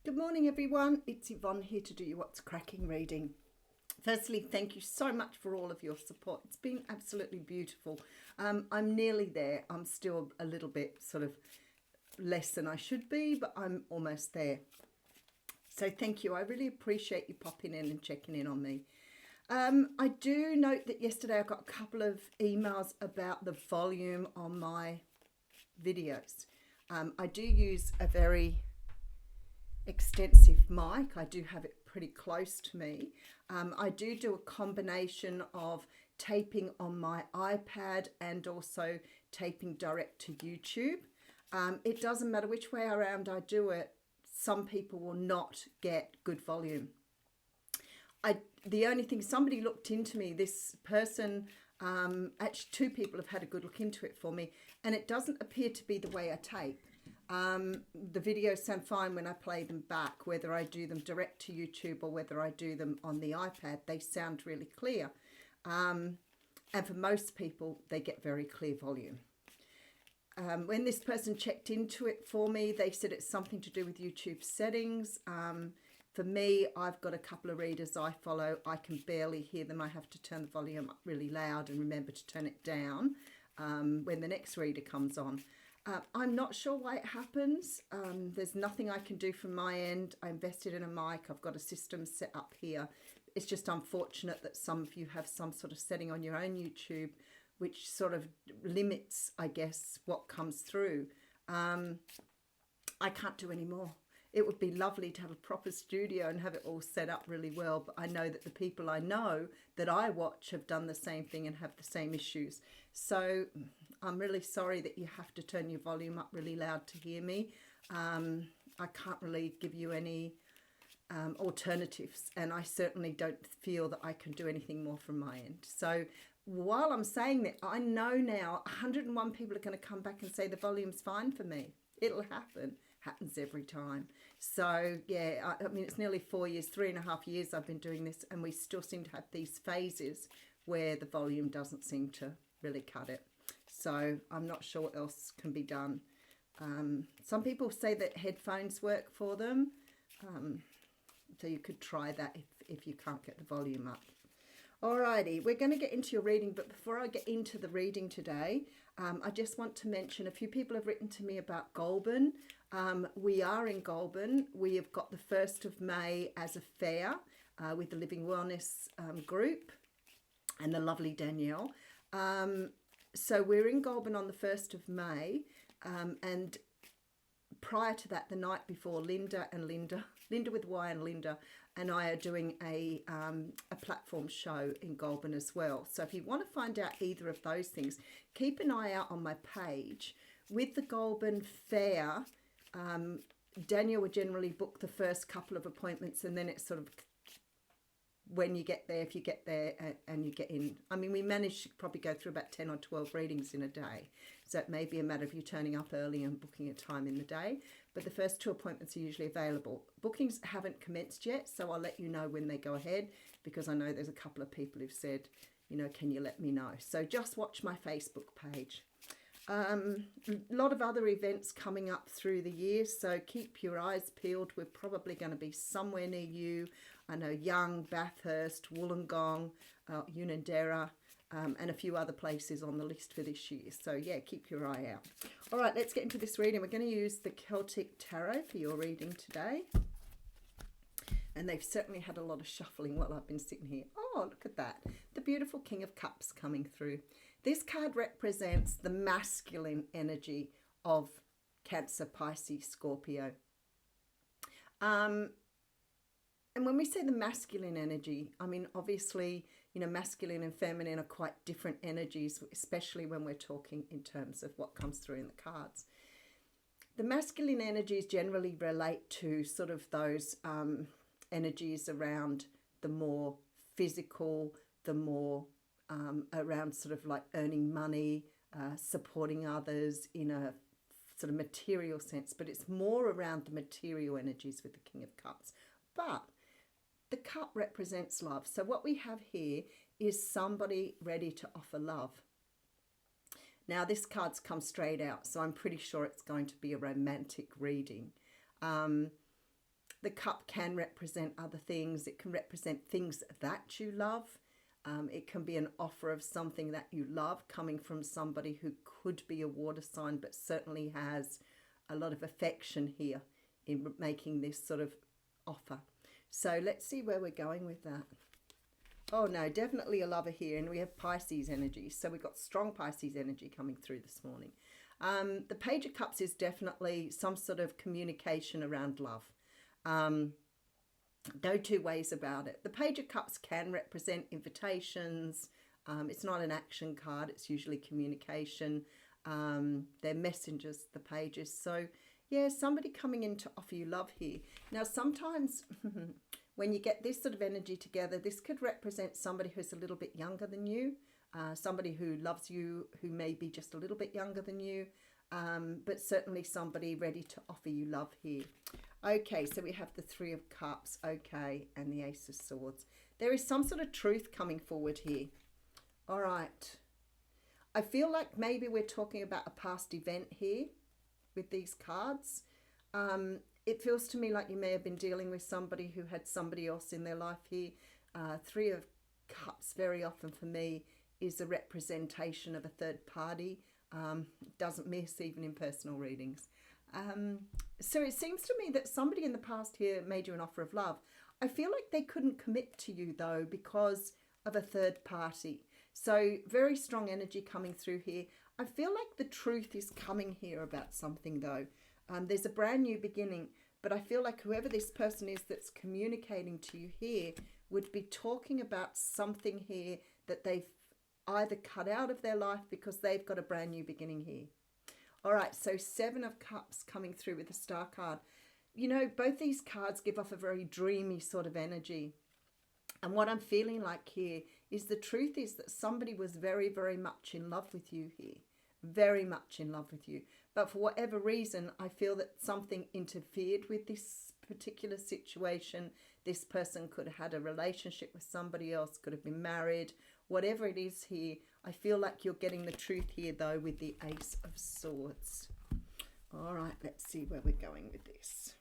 Good morning, everyone. It's Yvonne here to do your What's Cracking reading. Firstly, thank you so much for all of your support. It's been absolutely beautiful. I'm nearly there. I'm still a little bit sort of less than I should be, but I'm almost there. So thank you. I really appreciate you popping in and checking in on me. I do note that yesterday I got a couple of emails about the volume on my videos. I do use a very extensive mic. I do have it pretty close to me. I do a combination of taping on my iPad and also taping direct to YouTube. It doesn't matter which way around I do it, some people will not get good volume. The only thing, somebody looked into me, this person, actually two people have had a good look into it for me, and it doesn't appear to be the way I tape. The videos sound fine when I play them back, whether I do them direct to YouTube or whether I do them on the iPad, they sound really clear. And for most people, they get very clear volume. When this person checked into it for me, they said it's something to do with YouTube settings. For me, I've got a couple of readers I follow. I can barely hear them. I have to turn the volume up really loud and remember to turn it down when the next reader comes on. I'm not sure why it happens. There's nothing I can do from my end. I invested in a mic. I've got a system set up here. It's just unfortunate that some of you have some sort of setting on your own YouTube which sort of limits, I guess, what comes through. I can't do any more. It would be lovely to have a proper studio and have it all set up really well, but I know that the people I know that I watch have done the same thing and have the same issues. So I'm really sorry that you have to turn your volume up really loud to hear me. I can't really give you any alternatives, and I certainly don't feel that I can do anything more from my end. So while I'm saying that, I know now 101 people are going to come back and say the volume's fine for me. It'll happen. Happens every time. So yeah, I mean, it's nearly 4 years, 3.5 years I've been doing this, and we still seem to have these phases where the volume doesn't seem to really cut it. So I'm not sure what else can be done. Some people say that headphones work for them. So you could try that if you can't get the volume up. Alrighty, we're going to get into your reading, but before I get into the reading today, I just want to mention a few people have written to me about Goulburn. We are in Goulburn. We have got the 1st of May as a fair with the Living Wellness group and the lovely Danielle. So we're in Goulburn on the 1st of May, and prior to that, the night before, Linda with Y and Linda and I are doing a platform show in Goulburn as well. So if you want to find out either of those things, keep an eye out on my page. With the Goulburn Fair, Daniel would generally book the first couple of appointments, and then it's sort of when you get there, if you get there and you get in. I mean, we managed to probably go through about 10 or 12 readings in a day. So it may be a matter of you turning up early and booking a time in the day. But the first 2 appointments are usually available. Bookings haven't commenced yet, so I'll let you know when they go ahead, because I know there's a couple of people who've said, you know, can you let me know? So just watch my Facebook page. A lot of other events coming up through the year, so keep your eyes peeled. We're probably going to be somewhere near you. I know Young, Bathurst, Wollongong, Unanderra, and a few other places on the list for this year. So yeah, keep your eye out. All right, let's get into this reading. We're going to use the Celtic Tarot for your reading today. And they've certainly had a lot of shuffling while I've been sitting here. Oh, look at that. The beautiful King of Cups coming through. This card represents the masculine energy of Cancer, Pisces, Scorpio. And when we say the masculine energy, I mean, obviously, you know, masculine and feminine are quite different energies, especially when we're talking in terms of what comes through in the cards. The masculine energies generally relate to sort of those energies around the more physical, the more around sort of like earning money, supporting others in a sort of material sense, but it's more around the material energies with the King of Cups. But the cup represents love. So what we have here is somebody ready to offer love. Now this card's come straight out, so I'm pretty sure it's going to be a romantic reading. The The cup can represent other things. It can represent things that you love. It can be an offer of something that you love coming from somebody who could be a water sign, but certainly has a lot of affection here in making this sort of offer. So let's see where we're going with that. Oh no, definitely a lover here. And we have Pisces energy. So we've got strong Pisces energy coming through this morning. The Page of Cups is definitely some sort of communication around love. No two ways about it. The Page of Cups can represent invitations. It's not an action card. It's usually communication. They're messengers, the pages. So yeah, somebody coming in to offer you love here. Now, sometimes when you get this sort of energy together, this could represent somebody who's a little bit younger than you, somebody who loves you, who may be just a little bit younger than you, but certainly somebody ready to offer you love here. Okay, so we have the Three of Cups, okay, and the Ace of Swords. There is some sort of truth coming forward here. All right. I feel like maybe we're talking about a past event here with these cards. It feels to me like you may have been dealing with somebody who had somebody else in their life here. Three of Cups very often for me is a representation of a third party. Doesn't miss even in personal readings. So it seems to me that somebody in the past here made you an offer of love. I feel like they couldn't commit to you though because of a third party. So very strong energy coming through here. I feel like the truth is coming here about something though. There's a brand new beginning, but I feel like whoever this person is that's communicating to you here would be talking about something here that they've either cut out of their life because they've got a brand new beginning here. All right, so Seven of Cups coming through with the Star card. You know, both these cards give off a very dreamy sort of energy. And what I'm feeling like here is the truth is that somebody was very, very much in love with you here. Very much in love with you. But for whatever reason, I feel that something interfered with this particular situation. This person could have had a relationship with somebody else, could have been married. Whatever it is here, I feel like you're getting the truth here, though, with the Ace of Swords. All right, let's see where we're going with this.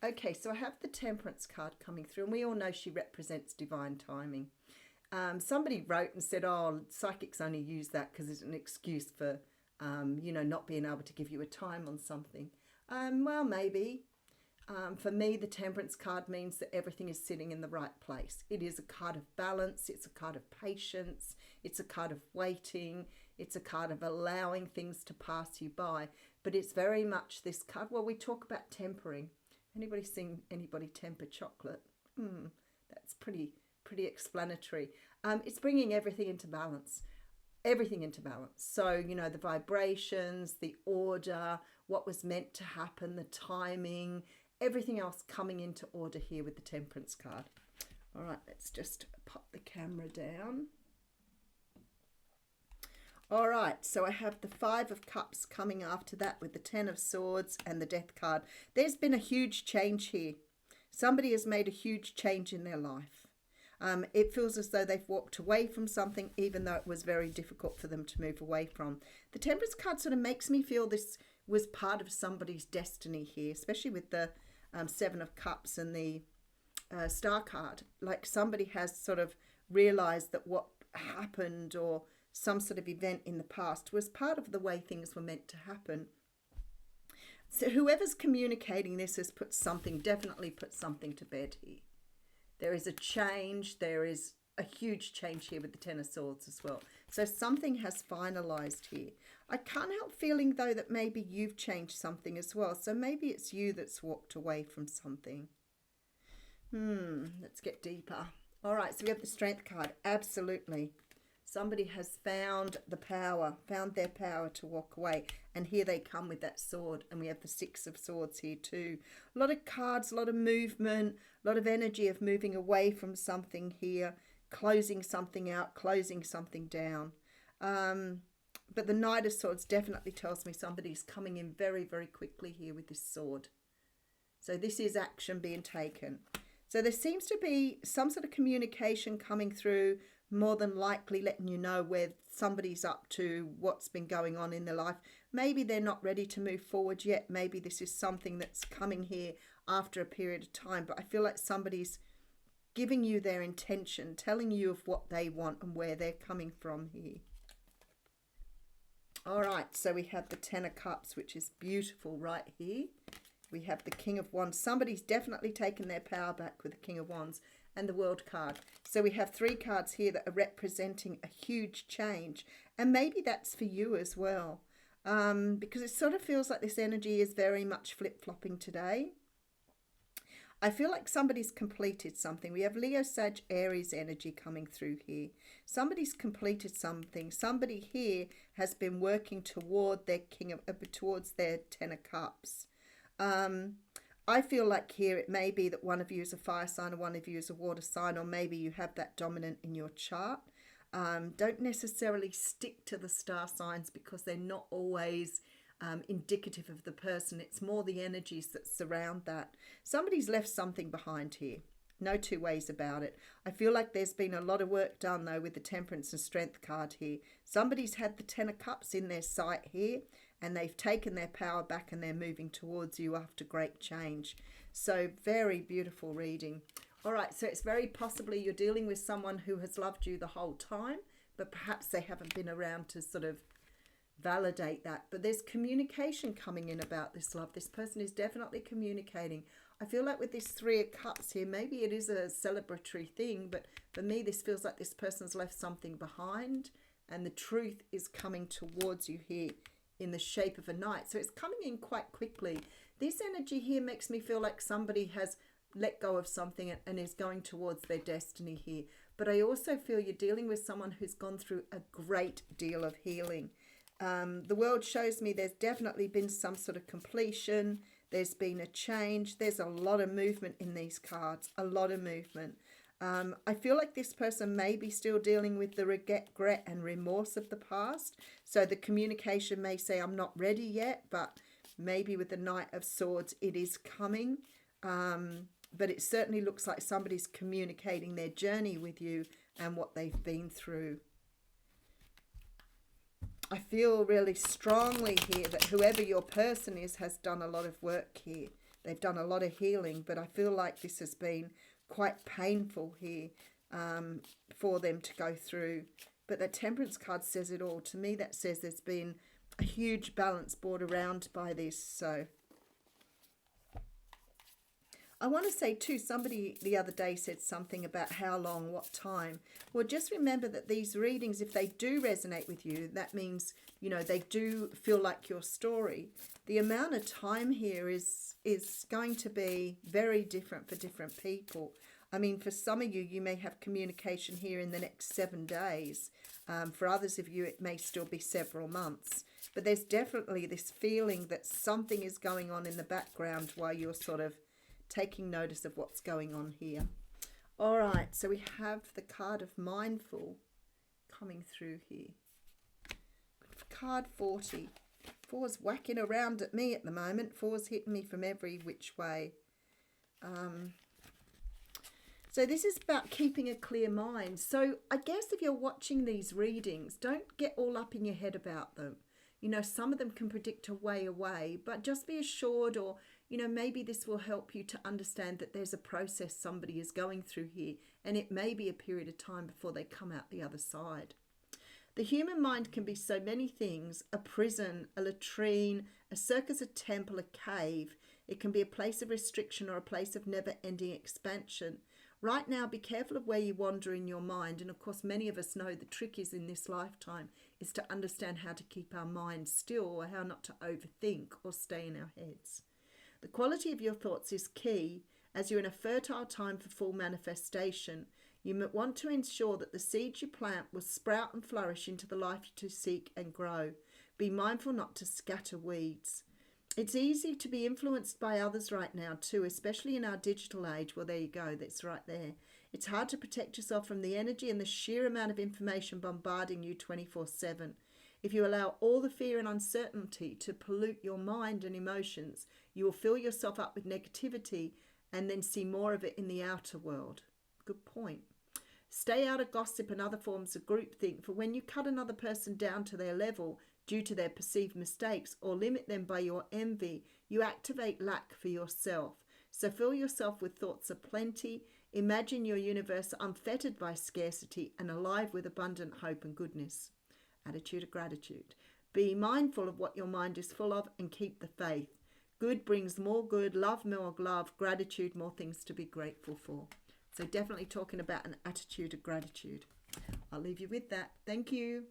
Okay, so I have the Temperance card coming through, and we all know she represents divine timing. Somebody wrote and said, oh, psychics only use that because it's an excuse for, you know, not being able to give you a time on something. Well, maybe. For me, the Temperance card means that everything is sitting in the right place. It is a card of balance. It's a card of patience. It's a card of waiting. It's a card of allowing things to pass you by. But it's very much this card. Well, we talk about tempering. Anybody seen anybody temper chocolate? That's pretty explanatory. It's bringing everything into balance. Everything into balance. So, you know, the vibrations, the order, what was meant to happen, the timing, everything else coming into order here with the Temperance card. All right, let's just pop the camera down. All right, so I have the Five of Cups coming after that with the Ten of Swords and the Death card. There's been a huge change here. Somebody has made a huge change in their life. It feels as though they've walked away from something, even though it was very difficult for them to move away from. The Temperance card sort of makes me feel this was part of somebody's destiny here, especially with the Seven of Cups and the Star card. Like somebody has sort of realized that what happened or some sort of event in the past was part of the way things were meant to happen. So whoever's communicating this has definitely put something to bed here. There is a change. There is a huge change here with the Ten of Swords as well. So something has finalized here. I can't help feeling, though, that maybe you've changed something as well. So maybe it's you that's walked away from something. Let's get deeper. All right, so we have the Strength card. Absolutely. Somebody has found the power, found their power to walk away. And here they come with that sword. And we have the Six of Swords here too. A lot of cards, a lot of movement, a lot of energy of moving away from something here, closing something out, closing something down. But the Knight of Swords definitely tells me somebody's coming in very, very quickly here with this sword. So this is action being taken. So there seems to be some sort of communication coming through, more than likely letting you know where somebody's up to, what's been going on in their life. Maybe they're not ready to move forward yet. Maybe this is something that's coming here after a period of time, but I feel like somebody's giving you their intention, telling you of what they want and where they're coming from here. All right, so we have the Ten of Cups, which is beautiful right here. We have the King of Wands. Somebody's definitely taken their power back with the King of Wands and the World card. So we have 3 cards here that are representing a huge change. And maybe that's for you as well. Because it sort of feels like this energy is very much flip-flopping today. I feel like somebody's completed something. We have Leo, Sag, Aries energy coming through here. Somebody's completed something. Somebody here has been working toward their towards their Ten of Cups. I feel like here it may be that one of you is a fire sign or one of you is a water sign, or maybe you have that dominant in your chart. Don't necessarily stick to the star signs because they're not always indicative of the person. It's more the energies that surround that. Somebody's left something behind here. No two ways about it. I feel like there's been a lot of work done though with the Temperance and Strength card here. Somebody's had the Ten of Cups in their sight here, and they've taken their power back and they're moving towards you after great change. So very beautiful reading. All right, so it's very possibly you're dealing with someone who has loved you the whole time, but perhaps they haven't been around to sort of validate that. But there's communication coming in about this love. This person is definitely communicating. I feel like with this 3 of Cups here, maybe it is a celebratory thing, but for me this feels like this person's left something behind, and the truth is coming towards you here in the shape of a knight. So it's coming in quite quickly. This energy here makes me feel like somebody has let go of something and is going towards their destiny here. But I also feel you're dealing with someone who's gone through a great deal of healing. The world shows me there's definitely been some sort of completion. There's been a change. There's a lot of movement in these cards, a lot of movement. I feel like this person may be still dealing with the regret and remorse of the past. So the communication may say, I'm not ready yet, but maybe with the Knight of Swords, it is coming. But it certainly looks like somebody's communicating their journey with you and what they've been through. I feel really strongly here that whoever your person is has done a lot of work here. They've done a lot of healing, but I feel like this has been quite painful here for them to go through. But the Temperance card says it all. To me, that says there's been a huge balance brought around by this. So I want to say too, somebody the other day said something about how long, what time. Well, just remember that these readings, if they do resonate with you, that means, you know, they do feel like your story. The amount of time here is going to be very different for different people. I mean, for some of you, you may have communication here in the next 7 days. For others of you, it may still be several months. But there's definitely this feeling that something is going on in the background while you're sort of taking notice of what's going on here. All right, so we have the card of Mindful coming through here. Card 40. 4's whacking around at me at the moment. 4's hitting me from every which way. So this is about keeping a clear mind. So I guess if you're watching these readings, don't get all up in your head about them. You know, some of them can predict a way away, but just be assured, or you know, maybe this will help you to understand that there's a process somebody is going through here, and it may be a period of time before they come out the other side. The human mind can be so many things: a prison, a latrine, a circus, a temple, a cave. It can be a place of restriction or a place of never-ending expansion. Right now, be careful of where you wander in your mind. And of course, many of us know the trick is in this lifetime is to understand how to keep our minds still, or how not to overthink or stay in our heads. The quality of your thoughts is key, as you're in a fertile time for full manifestation. You want to ensure that the seeds you plant will sprout and flourish into the life you seek and grow. Be mindful not to scatter weeds. It's easy to be influenced by others right now too, especially in our digital age. Well, there you go, that's right there. It's hard to protect yourself from the energy and the sheer amount of information bombarding you 24/7. If you allow all the fear and uncertainty to pollute your mind and emotions, you will fill yourself up with negativity and then see more of it in the outer world. Good point. Stay out of gossip and other forms of groupthink, for when you cut another person down to their level due to their perceived mistakes or limit them by your envy, you activate lack for yourself. So fill yourself with thoughts of plenty. Imagine your universe unfettered by scarcity and alive with abundant hope and goodness. Attitude of gratitude. Be mindful of what your mind is full of and keep the faith. Good brings more good, love more love, gratitude more things to be grateful for. So definitely talking about an attitude of gratitude. I'll leave you with that. Thank you.